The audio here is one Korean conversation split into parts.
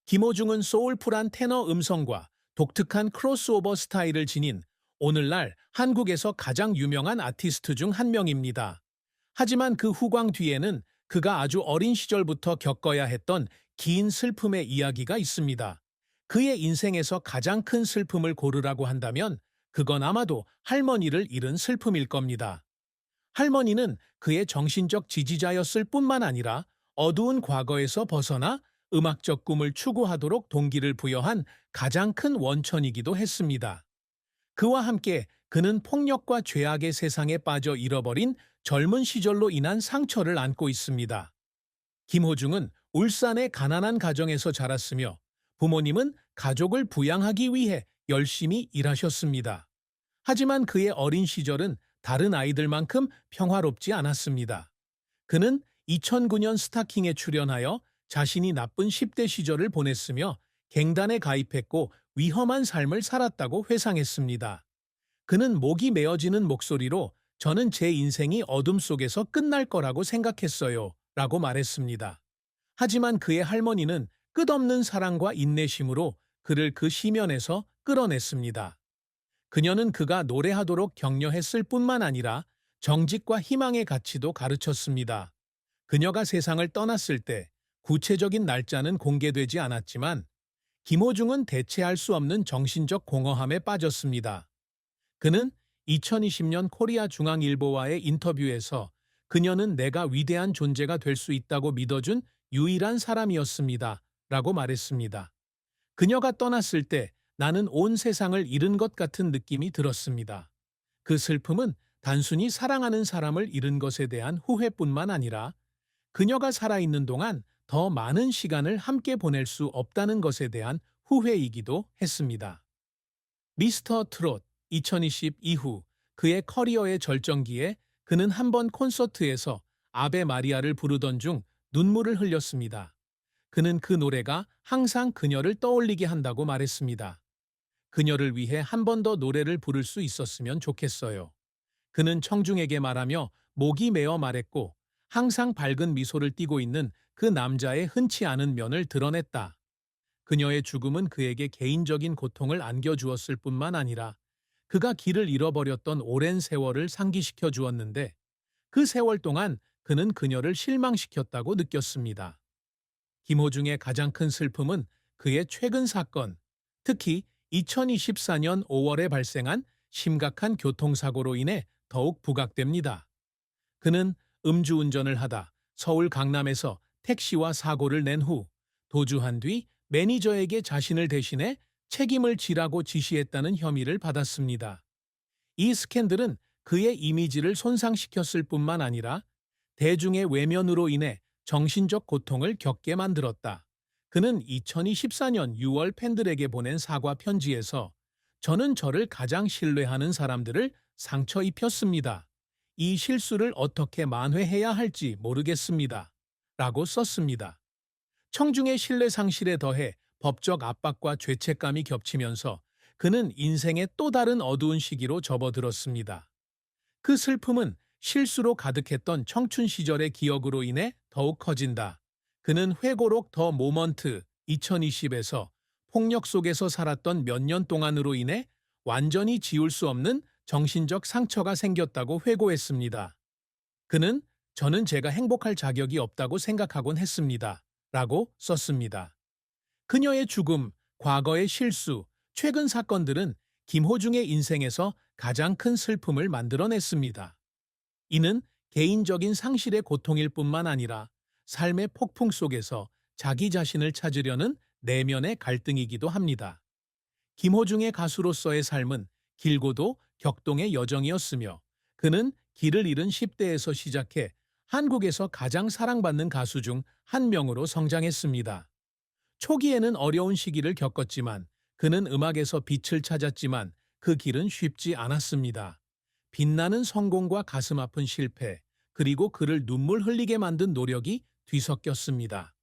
김호중은 소울풀한 테너 음성과 독특한 크로스오버 스타일을 지닌 오늘날 한국에서 가장 유명한 아티스트 중 한 명입니다. 하지만 그 후광 뒤에는 그가 아주 어린 시절부터 겪어야 했던 긴 슬픔의 이야기가 있습니다. 그의 인생에서 가장 큰 슬픔을 고르라고 한다면 그건 아마도 할머니를 잃은 슬픔일 겁니다. 할머니는 그의 정신적 지지자였을 뿐만 아니라 어두운 과거에서 벗어나 음악적 꿈을 추구하도록 동기를 부여한 가장 큰 원천이기도 했습니다. 그와 함께 그는 폭력과 죄악의 세상에 빠져 잃어버린 젊은 시절로 인한 상처를 안고 있습니다. 김호중은 울산의 가난한 가정에서 자랐으며 부모님은 가족을 부양하기 위해 열심히 일하셨습니다. 하지만 그의 어린 시절은 다른 아이들만큼 평화롭지 않았습니다. 그는 2009년 스타킹에 출연하여 자신이 나쁜 10대 시절을 보냈으며 갱단에 가입했고 위험한 삶을 살았다고 회상했습니다. 그는 목이 메어지는 목소리로 "저는 제 인생이 어둠 속에서 끝날 거라고 생각했어요 라고 말했습니다. 하지만 그의 할머니는 끝없는 사랑과 인내심으로 그를 그 시면에서 끌어냈습니다. 그녀는 그가 노래하도록 격려했을 뿐만 아니라 정직과 희망의 가치도 가르쳤습니다. 그녀가 세상을 떠났을 때 구체적인 날짜는 공개되지 않았지만 김호중은 대체할 수 없는 정신적 공허함에 빠졌습니다. 그는 2020년 코리아 중앙일보와의 인터뷰에서 "그녀는 내가 위대한 존재가 될 수 있다고 믿어준 유일한 사람이었습니다 라고 말했습니다. 그녀가 떠났을 때 나는 온 세상을 잃은 것 같은 느낌이 들었습니다. 그 슬픔은 단순히 사랑하는 사람을 잃은 것에 대한 후회뿐만 아니라 그녀가 살아있는 동안 더 많은 시간을 함께 보낼 수 없다는 것에 대한 후회이기도 했습니다. 미스터 트롯 2020 이후 그의 커리어의 절정기에 그는 한 번 콘서트에서 아베 마리아를 부르던 중 눈물을 흘렸습니다. 그는 그 노래가 항상 그녀를 떠올리게 한다고 말했습니다. 그녀를 위해 한 번 더 노래를 부를 수 있었으면 좋겠어요. 그는 청중에게 말하며 목이 메어 말했고 항상 밝은 미소를 띠고 있는 그 남자의 흔치 않은 면을 드러냈다. 그녀의 죽음은 그에게 개인적인 고통을 안겨주었을 뿐만 아니라 그가 길을 잃어버렸던 오랜 세월을 상기시켜 주었는데 그 세월 동안 그는 그녀를 실망시켰다고 느꼈습니다. 김호중의 가장 큰 슬픔은 그의 최근 사건, 특히 2024년 5월에 발생한 심각한 교통사고로 인해 더욱 부각됩니다. 그는 음주운전을 하다 서울 강남에서 택시와 사고를 낸 후 도주한 뒤 매니저에게 자신을 대신해 책임을 지라고 지시했다는 혐의를 받았습니다. 이 스캔들은 그의 이미지를 손상시켰을 뿐만 아니라 대중의 외면으로 인해 정신적 고통을 겪게 만들었다. 그는 2024년 6월 팬들에게 보낸 사과 편지에서 "저는 저를 가장 신뢰하는 사람들을 상처 입혔습니다. 이 실수를 어떻게 만회해야 할지 모르겠습니다. 라고 썼습니다. 청중의 신뢰 상실에 더해 법적 압박과 죄책감이 겹치면서 그는 인생의 또 다른 어두운 시기로 접어들었습니다. 그 슬픔은 실수로 가득했던 청춘 시절의 기억으로 인해 더욱 커진다. 그는 회고록 더 모먼트 2020에서 폭력 속에서 살았던 몇 년 동안으로 인해 완전히 지울 수 없는 정신적 상처가 생겼다고 회고했습니다. 그는 "저는 제가 행복할 자격이 없다고 생각하곤 했습니다. 라고 썼습니다. 그녀의 죽음, 과거의 실수, 최근 사건들은 김호중의 인생에서 가장 큰 슬픔을 만들어냈습니다. 이는 개인적인 상실의 고통일 뿐만 아니라 삶의 폭풍 속에서 자기 자신을 찾으려는 내면의 갈등이기도 합니다. 김호중의 가수로서의 삶은 길고도 격동의 여정이었으며 그는 길을 잃은 10대에서 시작해 한국에서 가장 사랑받는 가수 중 한 명으로 성장했습니다. 초기에는 어려운 시기를 겪었지만 그는 음악에서 빛을 찾았지만 그 길은 쉽지 않았습니다. 빛나는 성공과 가슴 아픈 실패, 그리고 그를 눈물 흘리게 만든 노력이 뒤섞였습니다.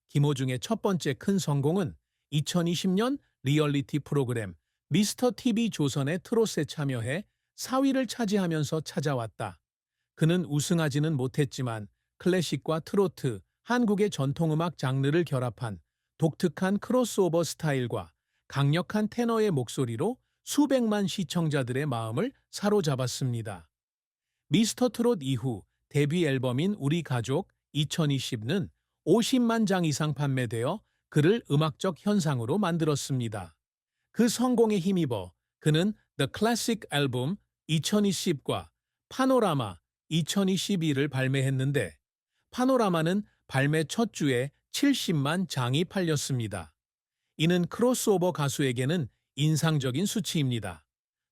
김호중의 첫 번째 큰 성공은 2020년 리얼리티 프로그램 미스터 TV 조선의 트롯에 참여해 4위를 차지하면서 찾아왔다. 그는 우승하지는 못했지만 클래식과 트로트, 한국의 전통음악 장르를 결합한 독특한 크로스오버 스타일과 강력한 테너의 목소리로 수백만 시청자들의 마음을 사로잡았습니다. 미스터 트롯 이후 데뷔 앨범인 우리 가족 2020는 50만 장 이상 판매되어 그를 음악적 현상으로 만들었습니다. 그 성공에 힘입어 그는 The Classic Album 2020과 파노라마 2021을 발매했는데 파노라마는 발매 첫 주에 70만 장이 팔렸습니다. 이는 크로스오버 가수에게는 인상적인 수치입니다.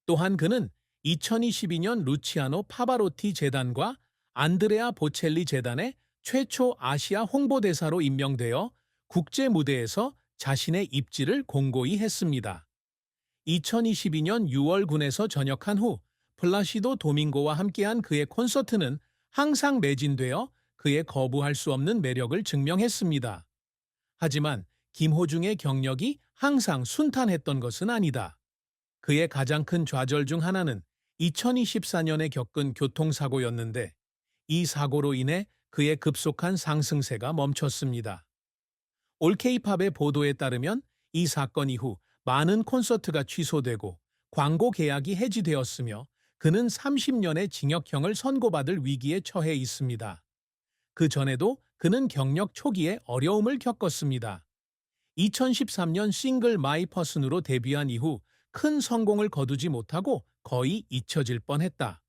또한 그는 2022년 루치아노 파바로티 재단과 안드레아 보첼리 재단의 최초 아시아 홍보대사로 임명되어 국제 무대에서 자신의 입지를 공고히 했습니다. 2022년 6월 군에서 전역한 후 플라시도 도밍고와 함께한 그의 콘서트는 항상 매진되어 그의 거부할 수 없는 매력을 증명했습니다. 하지만 김호중의 경력이 항상 순탄했던 것은 아니다. 그의 가장 큰 좌절 중 하나는 2024년에 겪은 교통사고였는데 이 사고로 인해 그의 급속한 상승세가 멈췄습니다. 올케이팝의 보도에 따르면 이 사건 이후 많은 콘서트가 취소되고 광고 계약이 해지되었으며 그는 30년의 징역형을 선고받을 위기에 처해 있습니다. 그 전에도 그는 경력 초기에 어려움을 겪었습니다. 2013년 싱글 마이 퍼슨으로 데뷔한 이후 큰 성공을 거두지 못하고 거의 잊혀질 뻔했다.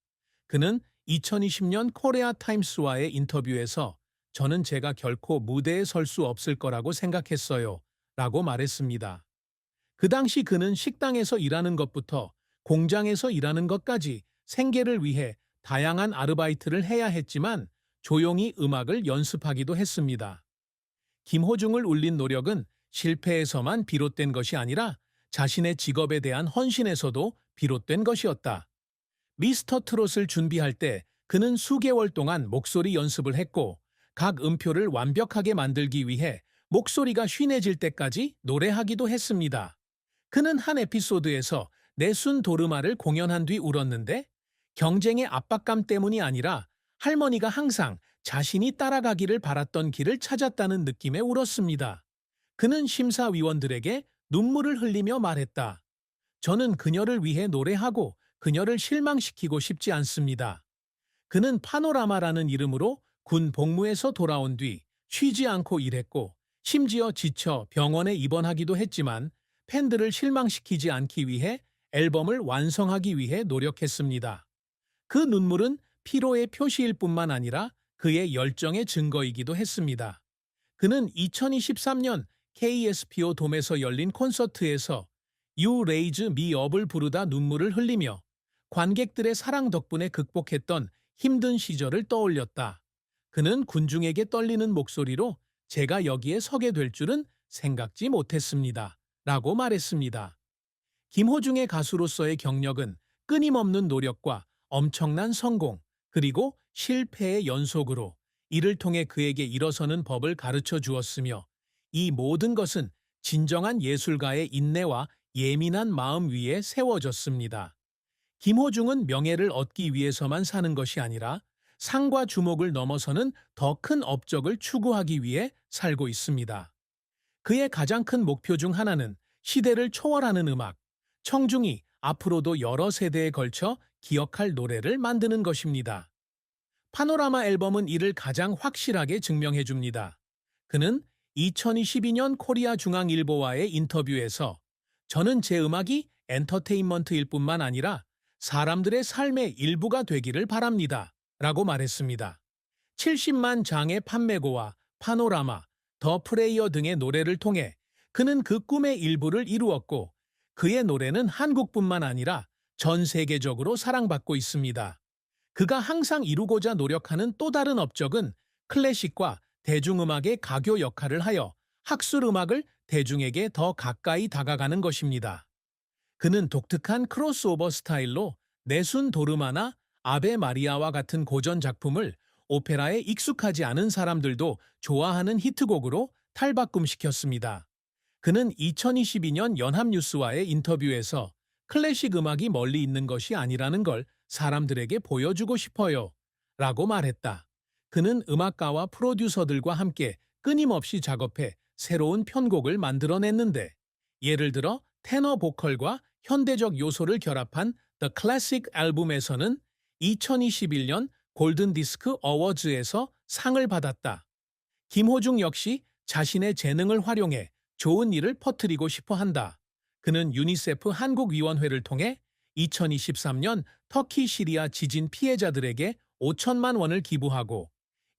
그는 2020년 코리아 타임스와의 인터뷰에서 저는 제가 결코 무대에 설 수 없을 거라고 생각했어요. 라고 말했습니다. 그 당시 그는 식당에서 일하는 것부터 공장에서 일하는 것까지 생계를 위해 다양한 아르바이트를 해야 했지만 조용히 음악을 연습하기도 했습니다. 김호중을 울린 노력은 실패에서만 비롯된 것이 아니라 자신의 직업에 대한 헌신에서도 비롯된 것이었다. 미스터 트롯을 준비할 때 그는 수개월 동안 목소리 연습을 했고 각 음표를 완벽하게 만들기 위해 목소리가 쉰해질 때까지 노래하기도 했습니다. 그는 한 에피소드에서 내순 도르마를 공연한 뒤 울었는데 경쟁의 압박감 때문이 아니라 할머니가 항상 자신이 따라가기를 바랐던 길을 찾았다는 느낌에 울었습니다. 그는 심사위원들에게 눈물을 흘리며 말했다. 저는 그녀를 위해 노래하고 그녀를 실망시키고 싶지 않습니다. 그는 파노라마라는 이름으로 군 복무에서 돌아온 뒤 쉬지 않고 일했고 심지어 지쳐 병원에 입원하기도 했지만 팬들을 실망시키지 않기 위해 앨범을 완성하기 위해 노력했습니다. 그 눈물은 피로의 표시일 뿐만 아니라 그의 열정의 증거이기도 했습니다. 그는 2023년 KSPO 돔에서 열린 콘서트에서 You Raise Me Up을 부르다 눈물을 흘리며 관객들의 사랑 덕분에 극복했던 힘든 시절을 떠올렸다. 그는 군중에게 떨리는 목소리로 제가 여기에 서게 될 줄은 생각지 못했습니다. 라고 말했습니다. 김호중의 가수로서의 경력은 끊임없는 노력과 엄청난 성공, 그리고 실패의 연속으로 이를 통해 그에게 일어서는 법을 가르쳐 주었으며 이 모든 것은 진정한 예술가의 인내와 예민한 마음 위에 세워졌습니다. 김호중은 명예를 얻기 위해서만 사는 것이 아니라 상과 주목을 넘어서는 더 큰 업적을 추구하기 위해 살고 있습니다. 그의 가장 큰 목표 중 하나는 시대를 초월하는 음악, 청중이 앞으로도 여러 세대에 걸쳐 기억할 노래를 만드는 것입니다. 파노라마 앨범은 이를 가장 확실하게 증명해 줍니다. 그는 2022년 코리아 중앙일보와의 인터뷰에서 저는 제 음악이 엔터테인먼트일 뿐만 아니라 사람들의 삶의 일부가 되기를 바랍니다. 라고 말했습니다. 70만 장의 판매고와 파노라마, 더 프레이어 등의 노래를 통해 그는 그 꿈의 일부를 이루었고 그의 노래는 한국뿐만 아니라 전 세계적으로 사랑받고 있습니다. 그가 항상 이루고자 노력하는 또 다른 업적은 클래식과 대중음악의 가교 역할을 하여 학술음악을 대중에게 더 가까이 다가가는 것입니다. 그는 독특한 크로스오버 스타일로 내순 도르마나 아베 마리아와 같은 고전 작품을 오페라에 익숙하지 않은 사람들도 좋아하는 히트곡으로 탈바꿈시켰습니다. 그는 2022년 연합뉴스와의 인터뷰에서 클래식 음악이 멀리 있는 것이 아니라는 걸 사람들에게 보여주고 싶어요. 라고 말했다. 그는 음악가와 프로듀서들과 함께 끊임없이 작업해 새로운 편곡을 만들어냈는데, 예를 들어 테너 보컬과 현대적 요소를 결합한 The Classic 앨범에서는 2021년 골든디스크 어워즈에서 상을 받았다. 김호중 역시 자신의 재능을 활용해 좋은 일을 퍼뜨리고 싶어 한다. 그는 유니세프 한국위원회를 통해 2023년 터키 시리아 지진 피해자들에게 5천만 원을 기부하고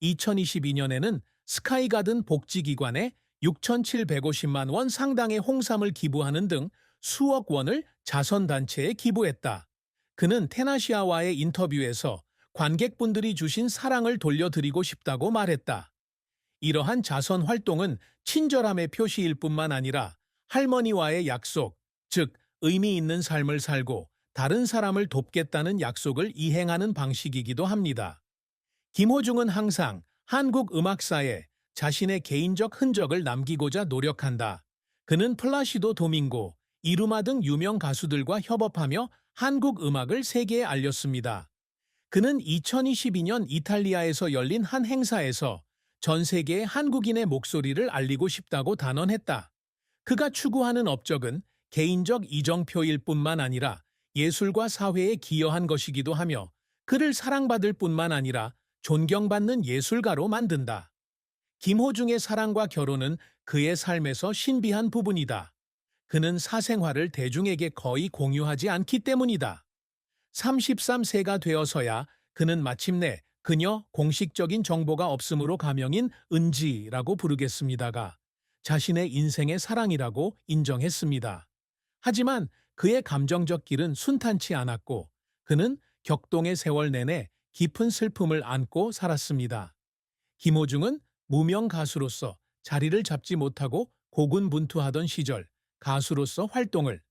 2022년에는 스카이가든 복지기관에 6,750만 원 상당의 홍삼을 기부하는 등 수억 원을 자선단체에 기부했다. 그는 테나시아와의 인터뷰에서 관객분들이 주신 사랑을 돌려드리고 싶다고 말했다. 이러한 자선 활동은 친절함의 표시일 뿐만 아니라 할머니와의 약속, 즉 의미 있는 삶을 살고 다른 사람을 돕겠다는 약속을 이행하는 방식이기도 합니다. 김호중은 항상 한국 음악사에 자신의 개인적 흔적을 남기고자 노력한다. 그는 플라시도 도밍고, 이루마 등 유명 가수들과 협업하며 한국 음악을 세계에 알렸습니다. 그는 2022년 이탈리아에서 열린 한 행사에서 전 세계의 한국인의 목소리를 알리고 싶다고 단언했다. 그가 추구하는 업적은 개인적 이정표일 뿐만 아니라 예술과 사회에 기여한 것이기도 하며 그를 사랑받을 뿐만 아니라 존경받는 예술가로 만든다. 김호중의 사랑과 결혼은 그의 삶에서 신비한 부분이다. 그는 사생활을 대중에게 거의 공유하지 않기 때문이다. 33세가 되어서야 그는 마침내 그녀 공식적인 정보가 없으므로 가명인 은지라고 부르겠습니다가 자신의 인생의 사랑이라고 인정했습니다. 하지만 그의 감정적 길은 순탄치 않았고 그는 격동의 세월 내내 깊은 슬픔을 안고 살았습니다. 김호중은 무명 가수로서 자리를 잡지 못하고 고군분투하던 시절 가수로서 활동을